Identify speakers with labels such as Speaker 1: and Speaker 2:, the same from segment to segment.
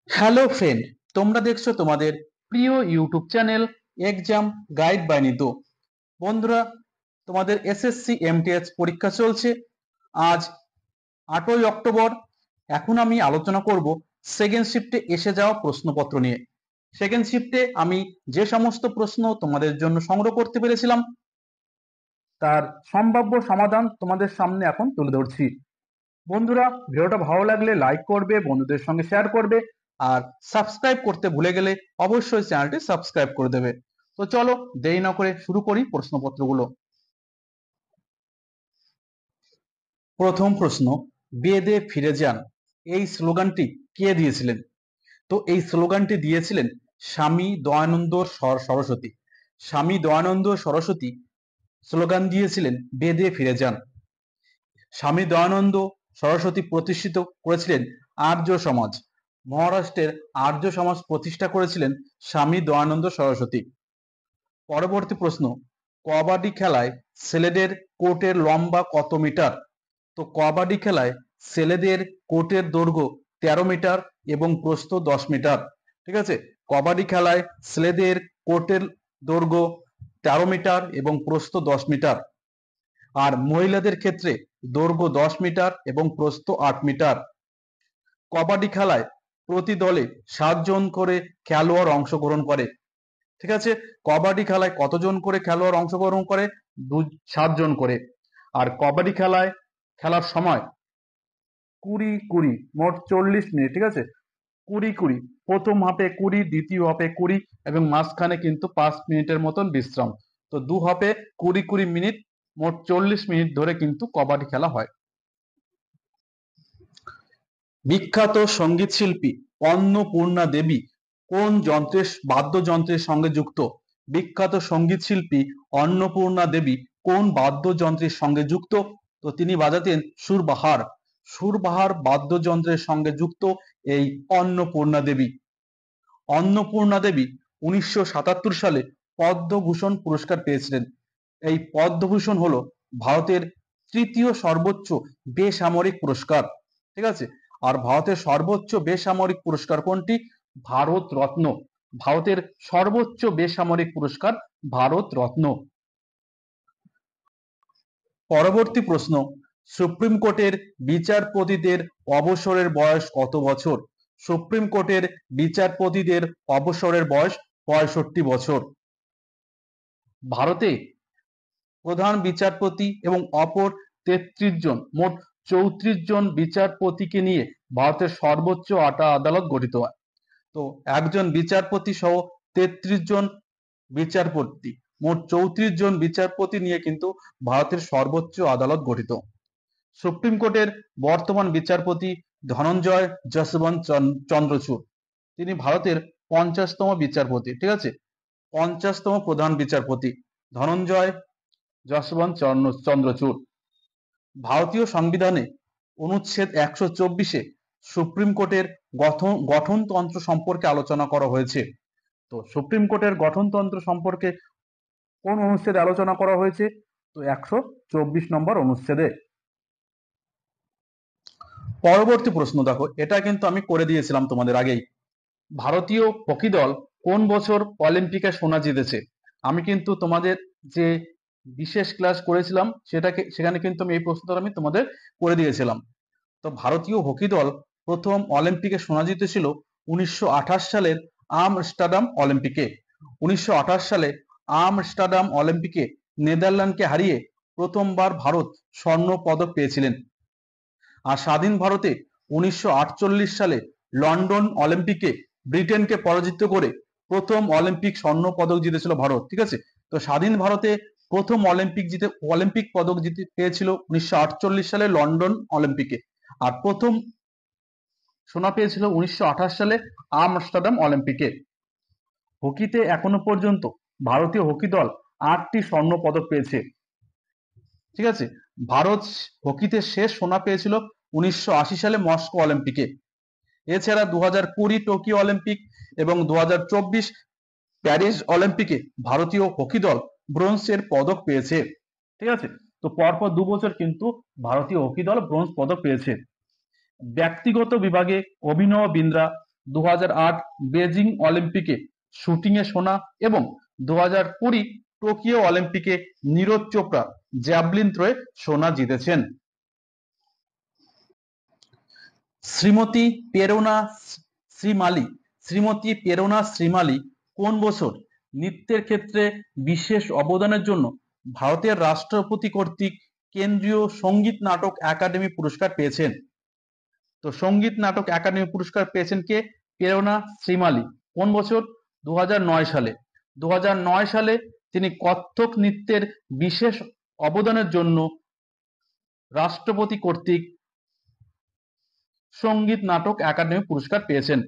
Speaker 1: Hello friend, তোমরা দেখছো তোমাদের প্রিয় YouTube channel exam guide by Nitu. বন্ধুরা, তোমাদের এসএসসি এমটিএস পরীক্ষা চলছে। আজ 8ই অক্টোবর। এখন আমি আলোচনা করব সেকেন্ড শিফটে এসে যাওয়া প্রশ্নপত্র নিয়ে। সেকেন্ড শিফটে আমি যে সমস্ত প্রশ্ন তোমাদের জন্য সংগ্রহ করতে পেরেছিলাম তার সম্ভাব্য সমাধান তোমাদের সামনে এখন তুলে ধরছি। বন্ধুরা, ভিডিওটা ভালো লাগলে লাইক করবে, বন্ধুদের সঙ্গে শেয়ার করবে, আর সাবস্ক্রাইব করতে ভুলে গেলে অবশ্যই চ্যানেলটি সাবস্ক্রাইব করে দেবে। তো চলো দেরি না করে শুরু করি প্রশ্নপত্রগুলো। প্রথম প্রশ্ন, বেদে ফিরে যান, এই স্লোগানটি কে দিয়েছিলেন? তো এই স্লোগানটি দিয়েছিলেন স্বামী দয়ানন্দ সরস্বতী। স্বামী দয়ানন্দ সরস্বতী স্লোগান দিয়েছিলেন বেদে ফিরে যান। স্বামী দয়ানন্দ সরস্বতী প্রতিষ্ঠিত করেছিলেন আর্য সমাজ। মহারাষ্ট্রের আর্য সমাজ প্রতিষ্ঠা করেছিলেন স্বামী দয়ানন্দ সরস্বতী। পরবর্তী প্রশ্ন, কবাডি খেলায় ছেলেদের কোর্টের লম্বা কত মিটার? তো কবাডি খেলায় ছেলেদের কোর্টের দৈর্ঘ্য 13 মিটার এবং প্রস্থ 10 মিটার। ঠিক আছে, কবাডি খেলায় ছেলেদের কোর্টের দৈর্ঘ্য 13 মিটার এবং প্রস্থ 10 মিটার। আর মহিলাদের ক্ষেত্রে দৈর্ঘ্য 10 মিটার এবং প্রস্থ 8 মিটার। কবাডি খেলায় প্রতি দলে 7 জন করে খেলোয়াড় অংশগ্রহণ করে। ঠিক আছে, কবাডি খেলায় কতজন করে খেলোয়াড় অংশগ্রহণ করে? 7 জন করে। আর কবাডি খেলায় খেলার সময় 20-20 মোট 40 মিনিট। ঠিক আছে, 20-20, প্রথম হাফে 20, দ্বিতীয় হাফে 20 এবং মাঝখানে কিন্তু 5 মিনিটের মতন বিশ্রাম। তো দু হাফে 20-20 মিনিট, মোট 40 মিনিট ধরে কিন্তু কবাডি খেলা হয়। বিখ্যাত সঙ্গীত শিল্পী অন্নপূর্ণা দেবী কোন বাদ্যযন্ত্রের সঙ্গে যুক্ত? বিখ্যাত সঙ্গীত শিল্পী অন্নপূর্ণা দেবী কোন বাদ্যযন্ত্রের সঙ্গে যুক্ত? তো তিনি বাজাতেন সুরবাহার। সুরবাহার বাদ্যযন্ত্রের সঙ্গে যুক্ত এই অন্নপূর্ণা দেবী। অন্নপূর্ণা দেবী 1977 সালে পদ্মভূষণ পুরস্কার পেয়েছিলেন। এই পদ্মভূষণ হলো ভারতের তৃতীয় সর্বোচ্চ বেসামরিক পুরস্কার। ঠিক আছে, আর ভারতের সর্বোচ্চ বেসামরিক পুরস্কার কোনটি? ভারত রত্ন। ভারতের সর্বোচ্চ বেসামরিক পুরস্কার ভারত রত্ন। পরবর্তী প্রশ্ন, সুপ্রিম কোর্টের বিচারপতিদের অবসরের বয়স কত বছর? সুপ্রিম কোর্টের বিচারপতিদের অবসরের বয়স 65 বছর। ভারতে প্রধান বিচারপতি এবং অপর 33 জন, মোট 34 জন বিচারপতিকে নিয়ে ভারতের সর্বোচ্চ আদালত গঠিত হয়। তো একজন বিচারপতি সহ 33 জন বিচারপতি, মোট 34 জন বিচারপতি নিয়ে কিন্তু ভারতের সর্বোচ্চ আদালত গঠিত। সুপ্রিম কোর্টের বর্তমান বিচারপতি ধনঞ্জয় যশবন্ত চন্দ্রচূড়। তিনি ভারতের 50তম বিচারপতি। ঠিক আছে, 50তম প্রধান বিচারপতি ধনঞ্জয় যশবন্ত চন্দ্রচূড়। ভারতীয় সংবিধানে অনুচ্ছেদ 124-এ সুপ্রিম কোর্টের গঠনতন্ত্র সম্পর্কে আলোচনা করা হয়েছে। তো সুপ্রিম কোর্টের গঠনতন্ত্র সম্পর্কে কোন অনুচ্ছেদে আলোচনা করা হয়েছে? তো 124 নম্বর অনুচ্ছেদে। পরবর্তী প্রশ্ন দেখো, এটা কিন্তু আমি করে দিয়েছিলাম তোমাদের আগেই। ভারতীয় হকি দল কোন বছর অলিম্পিকে সোনা জিতেছে? আমি কিন্তু তোমাদের যে বিশেষ ক্লাস করেছিলাম সেখানে কিন্তু আমি এই প্রশ্নটা আমি তোমাদের করে দিয়েছিলাম। তো ভারতীয় হকি দল প্রথম অলিম্পিকে সোনা জিতেছিল 1928 সালের আমস্টারডাম অলিম্পিকে। 1928 সালে আমস্টারডাম অলিম্পিকে নেদারল্যান্ডকে হারিয়ে প্রথমবার ভারত স্বর্ণ পদক পেয়েছিলেন। আর স্বাধীন ভারতে 1948 সালে লন্ডন অলিম্পিকে ব্রিটেনকে পরাজিত করে প্রথম অলিম্পিক স্বর্ণ পদক জিতেছিল ভারত। ঠিক আছে, তো স্বাধীন ভারতে প্রথম অলিম্পিক পদক পেয়েছিল 1948 সালে লন্ডন অলিম্পিকে। আর প্রথম সোনা পেয়েছিল 1928 সালে আমস্টারডাম অলিম্পিকে। হকিতে এখনো পর্যন্ত ভারতীয় হকি দল 8টি স্বর্ণ পদক পেয়েছে। ঠিক আছে, ভারত হকিতে শেষ সোনা পেয়েছিল 1980 সালে মস্কো অলিম্পিকে। এছাড়া 2020 টোকিও অলিম্পিক এবং 2024 প্যারিস অলিম্পিকে ভারতীয় হকি দল ব্রোঞ্জের পদক পেয়েছে। ঠিক আছে, তো পরপর 2 বছর কিন্তু ভারতীয় হকি দল ব্রোঞ্জ পদক পেয়েছে। ব্যক্তিগত বিভাগে অভিনব বিন্দ্রা 2008 বেজিং অলিম্পিকে শুটিংয়ে সোনা এবং 2020 টোকিও অলিম্পিকে নীরজ চোপড়া জ্যাভলিন থ্রোয়ে সোনা জিতেছেন। শ্রীমতী প্রেরণা শ্রীমালী কোন বছর নৃত্যের ক্ষেত্রে বিশেষ অবদানের জন্য ভারতের রাষ্ট্রপতি কর্তৃক কেন্দ্রীয় সঙ্গীত নাটক একাডেমি পুরস্কার পেয়েছেন? তো সঙ্গীত নাটক একাডেমি পুরস্কার পেয়েছেন কে? প্রেরণা শ্রীমালী। কোন বছর? 2009 সালে। 2009 সালে তিনি কত্থক নৃত্যের বিশেষ অবদানের জন্য রাষ্ট্রপতি কর্তৃক সঙ্গীত নাটক একাডেমি পুরস্কার পেয়েছেন।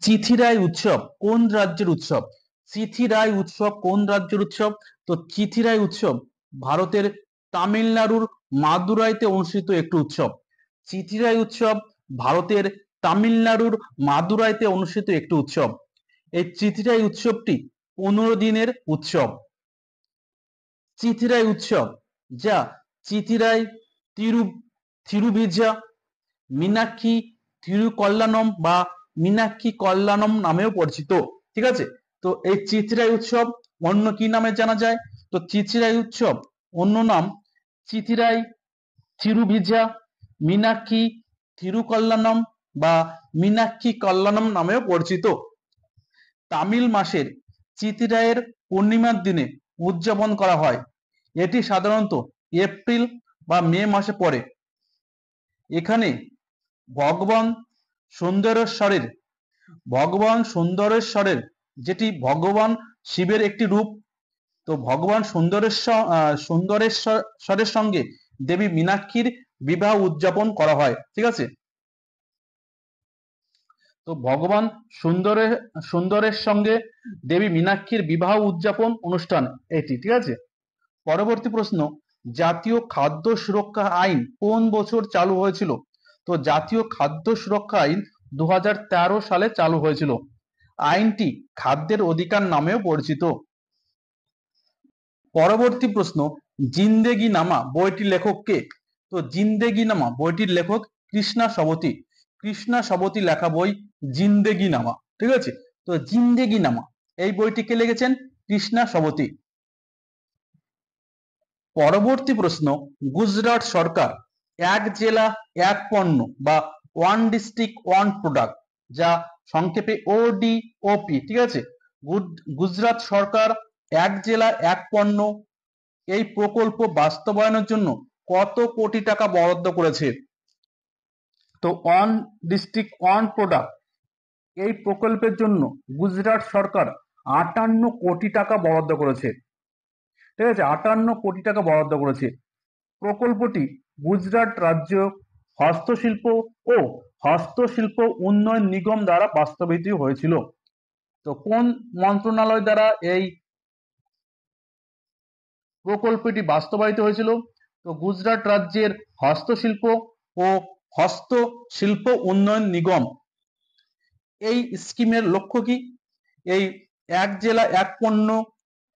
Speaker 1: চিথিরাই উৎসব কোন রাজ্যের উৎসব? চিথিরাই উৎসব কোন রাজ্যের উৎসব? তো চিথিরাই উৎসব ভারতের তামিলনাড়ুর মাদুরাইতে অনুষ্ঠিত একটি উৎসব। চিথিরাই উৎসব ভারতের তামিলনাড়ুর মাদুরাইতে অনুষ্ঠিত একটি উৎসব। এই চিথিরাই উৎসবটি 15 দিনের উৎসব। চিথিরাই উৎসব যা চিথিরাই থিরুভিজা মীনাক্ষী থিরুকল্যাণম বা মীনাক্ষী কল্যাণম নামেও পরিচিত। ঠিক আছে, তো এই চিথিরাই উৎসব অন্য কি নামে জানা যায়? তো চিথিরাই উৎসব অন্য নাম চিথিরাই থিরুভিজা মীনাক্ষী থিরুকল্যাণম বা মীনাক্ষী কল্যাণম নামেও পরিচিত। তামিল মাসের চিথিরাইয়ের পূর্ণিমার দিনে উদযাপন করা হয়। এটি সাধারণত এপ্রিল বা মে মাসে পড়ে। এখানে ভগবান সুন্দরেশ্বরের যেটি ভগবান শিবের একটি রূপ, তো ভগবান সুন্দরেশ্বরের সঙ্গে দেবী মীনাক্ষীর বিবাহ উদযাপন করা হয়। ঠিক আছে, তো ভগবান সুন্দরের সঙ্গে দেবী মীনাক্ষীর বিবাহ উদযাপন অনুষ্ঠান এটি। ঠিক আছে, পরবর্তী প্রশ্ন, জাতীয় খাদ্য সুরক্ষা আইন কোন বছর চালু হয়েছিল? তো জাতীয় খাদ্য সুরক্ষা আইন 2013 সালে চালু হয়েছিল। আইনটি খাদ্যের অধিকার নামেও পরিচিত। পরবর্তী প্রশ্ন, জিন্দেগি নামা বইটির লেখক কে? তো জিন্দেগি নামা বইটির লেখক কৃষ্ণা সবতী। কৃষ্ণা সবতী লেখা বই জিন্দেগি নামা। ঠিক আছে, তো জিন্দেগি নামা এই বইটি কে লিখেছেন? কৃষ্ণা সবতী। পরবর্তী প্রশ্ন, গুজরাট সরকার এক জেলা এক পণ্য বা ওয়ান ডিস্ট্রিক্ট ওয়ান প্রোডাক্ট, যা সংক্ষেপে ODOP, ঠিক আছে, গুজরাট সরকার এক জেলা এক পণ্য এই প্রকল্প বাস্তবায়নের জন্য কত কোটি টাকা বরাদ্দ করেছে? তো ওয়ান ডিস্ট্রিক্ট ওয়ান প্রোডাক্ট এই প্রকল্পের জন্য গুজরাট সরকার 58 কোটি টাকা বরাদ্দ করেছে। ঠিক আছে, 58 কোটি টাকা বরাদ্দ করেছে। প্রকল্পটি গুজরাট রাজ্য হস্তশিল্প উন্নয়ন নিগম দ্বারা বাস্তবায়িত হয়েছিল। তো কোন মন্ত্রণালয় দ্বারা এই প্রকল্পটি বাস্তবায়িত হয়েছিল? তো গুজরাট রাজ্যের হস্তশিল্প উন্নয়ন নিগম। এই স্কিমের লক্ষ্য কি? এই এক জেলা এক পণ্য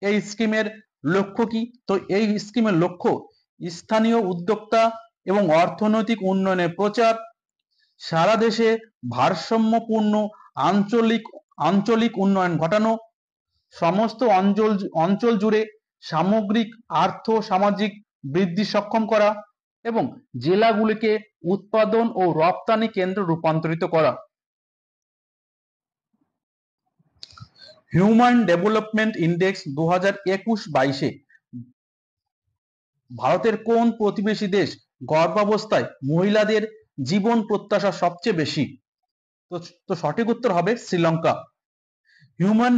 Speaker 1: এই স্কিমের লক্ষ্য কি? তো এই স্কিমের লক্ষ্য স্থানীয় উদ্যোক্তা এবং অর্থনৈতিক উন্নয়নের প্রচার, সারা দেশে ভারসাম্যপূর্ণ আঞ্চলিক উন্নয়ন ঘটানো, সমস্ত অঞ্চল জুড়ে সামগ্রিক আর্থ সামাজিক বৃদ্ধি সক্ষম করা এবং জেলাগুলিকে উৎপাদন ও রপ্তানি কেন্দ্র রূপান্তরিত করা। হিউম্যান ডেভেলপমেন্ট ইন্ডেক্স 2021-22 ভারতের কোন প্রতিবেশী দেশ গর্ভাবস্থায় মহিলাদের জীবন প্রত্যাশা সবচেয়ে বেশি? তো সঠিক উত্তর হবে Sri Lanka. Human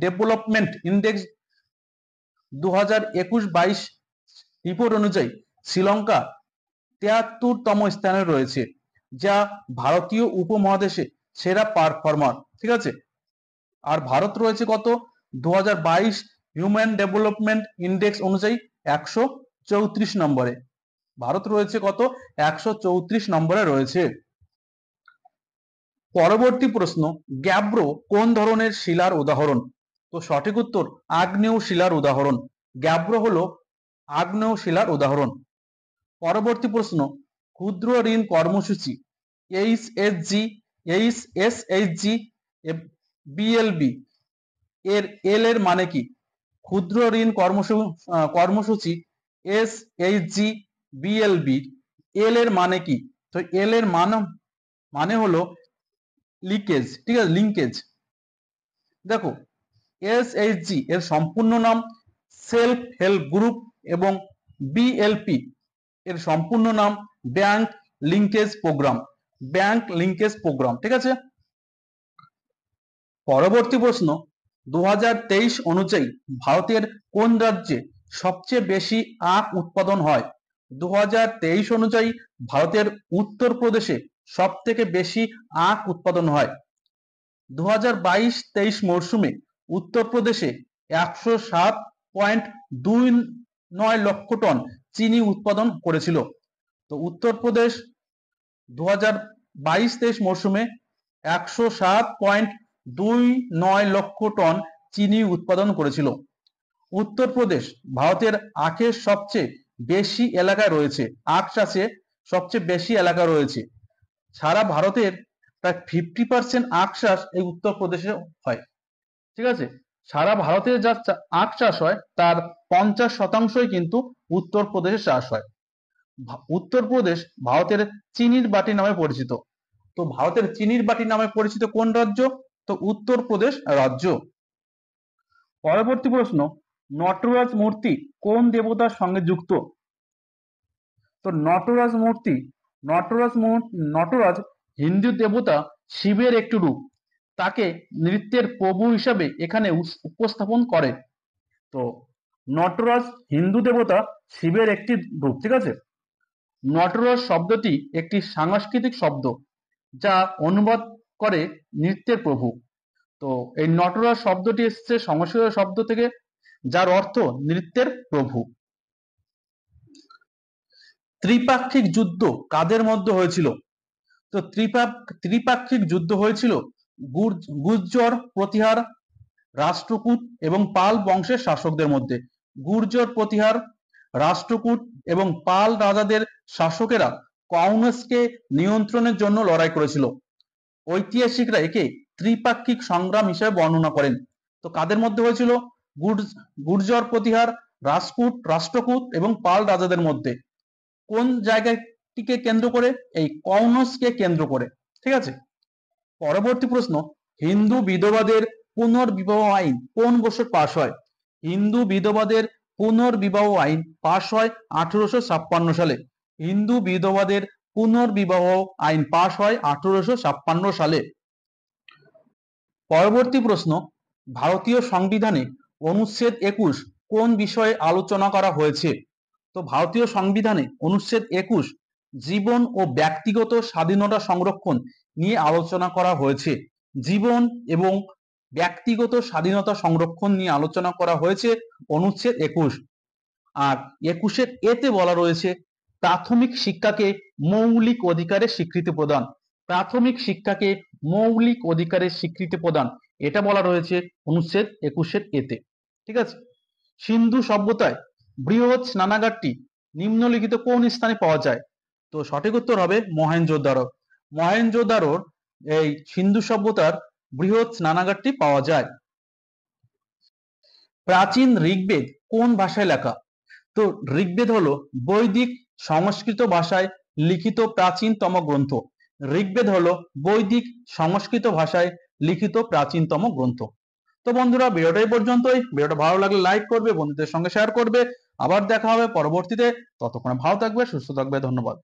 Speaker 1: development index 2021-22 report অনুযায়ী শ্রীলঙ্কা 73তম স্থানে রয়েছে, যা ভারতীয় উপমহাদেশে সেরা পারফর্মার। ঠিক আছে, আর ভারত রয়েছে কত? 2022 হিউম্যান ডেভেলপমেন্ট ইন্ডেক্স অনুযায়ী 134 নম্বরে। ভারত রয়েছে কত? 134 নম্বরে রয়েছে। পরবর্তী প্রশ্ন, গ্যাব্রো কোন ধরনের শিলার উদাহরণ? তো সঠিক উত্তর আগ্নেয় শিলার উদাহরণ। গ্যাব্রো হলো আগ্নেয় শিলার উদাহরণ। পরবর্তী প্রশ্ন, ক্ষুদ্র ঋণ কর্মসূচি এইচএসজি, এইচএসএইচজি, বিএলবি এর এল এর মানে কি? ক্ষুদ্র ঋণ কর্মসূচি এসএইচজি, বিএলবি এল এর মানে কি? তো এল এর মানে হলো লিকেজ, ঠিক আছে, লিঙ্কেজ। দেখো, এসএইচজি এর সম্পূর্ণ নাম সেলফ হেল্প গ্রুপ এবং বিএলপি এর সম্পূর্ণ নাম bank linkage programme, bank linkage programme, ঠিক আছে। পরবর্তী প্রশ্ন, 2023 অনুযায়ী ভারতের কোন রাজ্যে সবচেয়ে বেশি আখ উৎপাদন হয়? 2023 অনুযায়ী ভারতের উত্তরপ্রদেশে সব থেকে বেশি আখ উৎপাদন হয়। 2022-23 মরশুমে উত্তরপ্রদেশে 107.29 লক্ষ টন চিনি উৎপাদন করেছিল। তো উত্তরপ্রদেশ 2022-23 মরশুমে 107.29 লক্ষ টন চিনি উৎপাদন করেছিল। উত্তরপ্রদেশ ভারতের আখের সবচেয়ে বেশি এলাকায় রয়েছে, আখ চাষে সবচেয়ে বেশি এলাকা রয়েছে। সারা ভারতের প্রায় 50% আখ চাষ এই উত্তরপ্রদেশে হয়, ঠিক আছে। সারা ভারতে যা আখ চাষ হয় তার 50% কিন্তু উত্তরপ্রদেশে চাষ হয়। উত্তরপ্রদেশ ভারতের চিনির বাটি নামে পরিচিত। তো ভারতের চিনির বাটি নামে পরিচিত কোন রাজ্য? তো উত্তরপ্রদেশ রাজ্য। পরবর্তী প্রশ্ন, নটরাজ মূর্তি কোন দেবতার সঙ্গে যুক্ত? তো নটরাজ হিন্দু দেবতা শিবের একটি রূপ, তাকে নৃত্যের প্রভু হিসাবে এখানে উপস্থাপন করে। তো নটরাজ হিন্দু দেবতা শিবের একটি রূপ, ঠিক আছে। নটরাজ শব্দটি একটি সাংস্কৃতিক শব্দ যা অনুবাদ করে নৃত্যের প্রভু। তো এই নটরাজ শব্দটি এসেছে সংস্কৃত শব্দ থেকে, যার অর্থ নৃত্যের প্রভু। ত্রিপাক্ষিক যুদ্ধ কাদের মধ্যে হয়েছিল? তো ত্রিপাক্ষিক যুদ্ধ হয়েছিল গুর্জর, প্রতিহার, রাষ্ট্রকূট এবং পাল বংশের শাসকদের মধ্যে। গুর্জর, প্রতিহার, রাষ্ট্রকূট এবং পাল রাজাদের শাসকেরা কৌনসকে নিয়ন্ত্রণের জন্য লড়াই করেছিল। ঐতিহাসিকরা একে ত্রিপাক্ষিক সংগ্রাম হিসেবে বর্ণনা করেন। তো কাদের মধ্যে হয়েছিল? গুর্জর, প্রতিহার, রাষ্ট্রকূট এবং পাল রাজাদের মধ্যে। কোন জায়গাটিকে কেন্দ্র করে? এই কৌনসকে কেন্দ্র করে, ঠিক আছে। পরবর্তী প্রশ্ন, হিন্দু বিধবাদের পুনর্বিবাহ আইন কোন বছর পাশ হয়? হিন্দু বিধবাদের পুনর্বিবাহ আইন পাশ হয় 1856 সালে। হিন্দু বিধবাদের পুনর্বিবাহ আইন পাশ হয় 1856 সালে। পরবর্তী প্রশ্ন, ভারতীয় সংবিধানে অনুচ্ছেদ 21 কোন বিষয়ে আলোচনা করা হয়েছে? তো ভারতীয় সংবিধানে অনুচ্ছেদ 21 জীবন ও ব্যক্তিগত স্বাধীনতা সংরক্ষণ নিয়ে আলোচনা করা হয়েছে। জীবন এবং ব্যক্তিগত স্বাধীনতা সংরক্ষণ নিয়ে আলোচনা করা হয়েছে অনুচ্ছেদ 21। আর 21-এর এতে বলা রয়েছে প্রাথমিক শিক্ষাকে মৌলিক অধিকারের স্বীকৃতি প্রদান। প্রাথমিক শিক্ষাকে মৌলিক অধিকারের স্বীকৃতি প্রদান, এটা বলা রয়েছে অনুচ্ছেদ 21-এর এতে, ঠিক আছে। সিন্ধু সভ্যতায় বৃহৎ স্নানাগারটি নিম্নলিখিত কোন স্থানে পাওয়া যায়? তো সঠিক উত্তর হবে মহেঞ্জোদারো। মহেঞ্জোদারোর এই সিন্ধু সভ্যতার বৃহৎ স্নানাগারটি পাওয়া যায়। প্রাচীন ঋগ্বেদ কোন ভাষায় লেখা? তো ঋগ্বেদ হলো বৈদিক সংস্কৃত ভাষায় লিখিত প্রাচীনতম গ্রন্থ। ঋগ্বেদ হলো বৈদিক সংস্কৃত ভাষায় লিখিত প্রাচীনতম গ্রন্থ। তো বন্ধুরা, ভিডিওটা এই পর্যন্তই। ভিডিওটা ভালো লাগলে লাইক করবে, বন্ধুদের সঙ্গে শেয়ার করবে। আবার দেখা হবে পরবর্তীতে। ততক্ষণে ভালো থাকবে, সুস্থ থাকবে। ধন্যবাদ।